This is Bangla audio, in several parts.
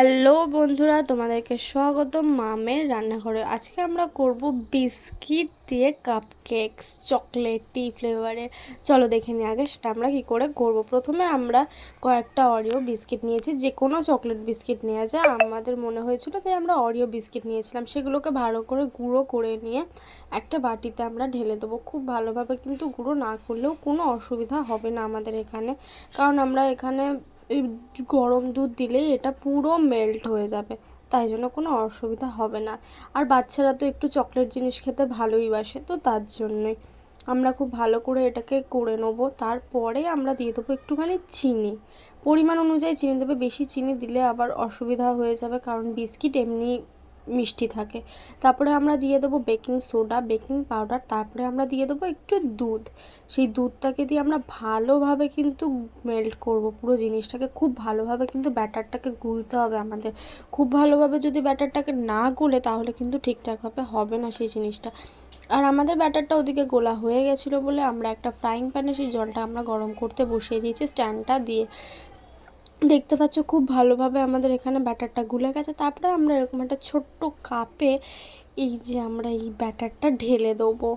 হ্যালো বন্ধুরা, তোমাদেরকে স্বাগত মামের রান্নাঘরে। আজকে আমরা করব বিস্কিট দিয়ে কাপকেকস, চকলেটি ফ্লেভারের। চলো দেখে নিই আগে সেটা আমরা কি করে করব। প্রথমে আমরা কয়েকটা অরিও বিস্কিট নিয়েছি, যে কোনো চকলেট বিস্কিট নেওয়া যায়, আমাদের মনে হয়েছিল তাই আমরা অরিও বিস্কিট নিয়েছিলাম। সেগুলোকে ভালো করে গুঁড়ো করে নিয়ে একটা বাটিতে আমরা ঢেলে দেবো। খুব ভালোভাবে কিন্তু গুঁড়ো না করলেও কোনো অসুবিধা হবে না আমাদের এখানে, কারণ আমরা এখানে গরম দুধ দিলেই এটা পুরো মেল্ট হয়ে যাবে, তাই জন্য কোনো অসুবিধা হবে না। আর বাচ্চারা তো একটু চকলেট জিনিস খেতে ভালোই বাসে, তো তার জন্যই আমরা খুব ভালো করে এটাকে করে নেবো। তারপরে আমরা দিয়ে দেবো একটুখানি চিনি, পরিমাণ অনুযায়ী চিনি দেবে। বেশি চিনি দিলে আবার অসুবিধা হয়ে যাবে, কারণ বিস্কিট এমনি মিষ্টি থাকে। তারপরে আমরা দিয়ে দেবো বেকিং সোডা, বেকিং পাউডার। তারপরে আমরা দিয়ে দেবো একটু দুধ। সেই দুধটাকে দিয়ে আমরা ভালোভাবে কিন্তু মেল্ট করব পুরো জিনিসটাকে। খুব ভালোভাবে কিন্তু ব্যাটারটাকে গুলতে হবে আমাদের। খুব ভালোভাবে যদি ব্যাটারটাকে না গুলে তাহলে কিন্তু ঠিকঠাকভাবে হবে না সেই জিনিসটা। আর আমাদের ব্যাটারটা ওদিকে গোলা হয়ে গেছিলো বলে আমরা একটা ফ্রাইং প্যানে সেই জলটা আমরা গরম করতে বসিয়ে দিয়েছি স্ট্যান্ডটা দিয়ে। দেখতে পাচ্ছ খুব ভালোভাবে আমাদের এখানে ব্যাটারটা গুলে গেছে। তারপরে আমরা এরকম একটা ছোট্ট কাপে এই যে আমরা এই ব্যাটারটা ঢেলে দেবো।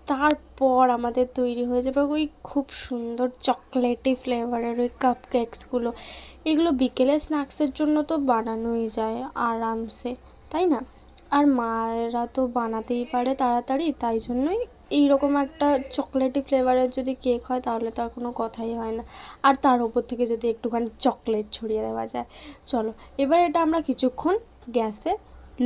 তারপর আমাদের তৈরি হয়ে যাবে ওই খুব সুন্দর চকলেটি ফ্লেভারের ওই কাপ কেকসগুলো। এগুলো বিকেলে স্ন্যাক্সের জন্য তো বানানোই যায় আরামসে, তাই না? আর মায়েরা তো বানাতেই পারে তাড়াতাড়ি, তাই জন্যই এইরকম একটা চকলেটি ফ্লেভারের যদি কেক হয় তাহলে তো আর কোনো কথাই হয় না। আর তার ওপর থেকে যদি একটুখানি চকলেট ছড়িয়ে দেওয়া যায়। চলো এবার এটা আমরা কিছুক্ষণ গ্যাসে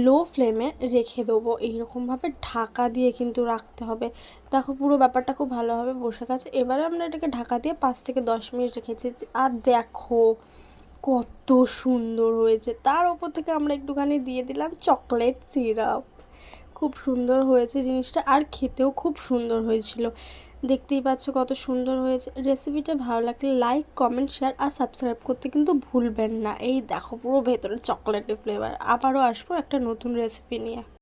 লো ফ্লেমে রেখে দেবো। এইরকমভাবে ঢাকা দিয়ে কিন্তু রাখতে হবে। দেখো পুরো ব্যাপারটা খুব ভালোভাবে বসে গেছে। এবারে আমরা এটাকে ঢাকা দিয়ে 5 থেকে 10 মিনিট রেখেছি। আর দেখো কত সুন্দর হয়েছে। তার ওপর থেকে আমরা একটুখানি দিয়ে দিলাম চকলেট সিরাপ। খুব সুন্দর হয়েছে জিনিসটা, আর খেতেও খুব সুন্দর হয়েছিল। দেখতেই পাচ্ছ কত সুন্দর হয়েছে। রেসিপিটা ভালো লাগলে লাইক, কমেন্ট, শেয়ার আর সাবস্ক্রাইব করতে কিন্তু ভুলবেন না। এই দেখো পুরো ভেতরে চকলেটের ফ্লেভার। আবারও আসবো একটা নতুন রেসিপি নিয়ে।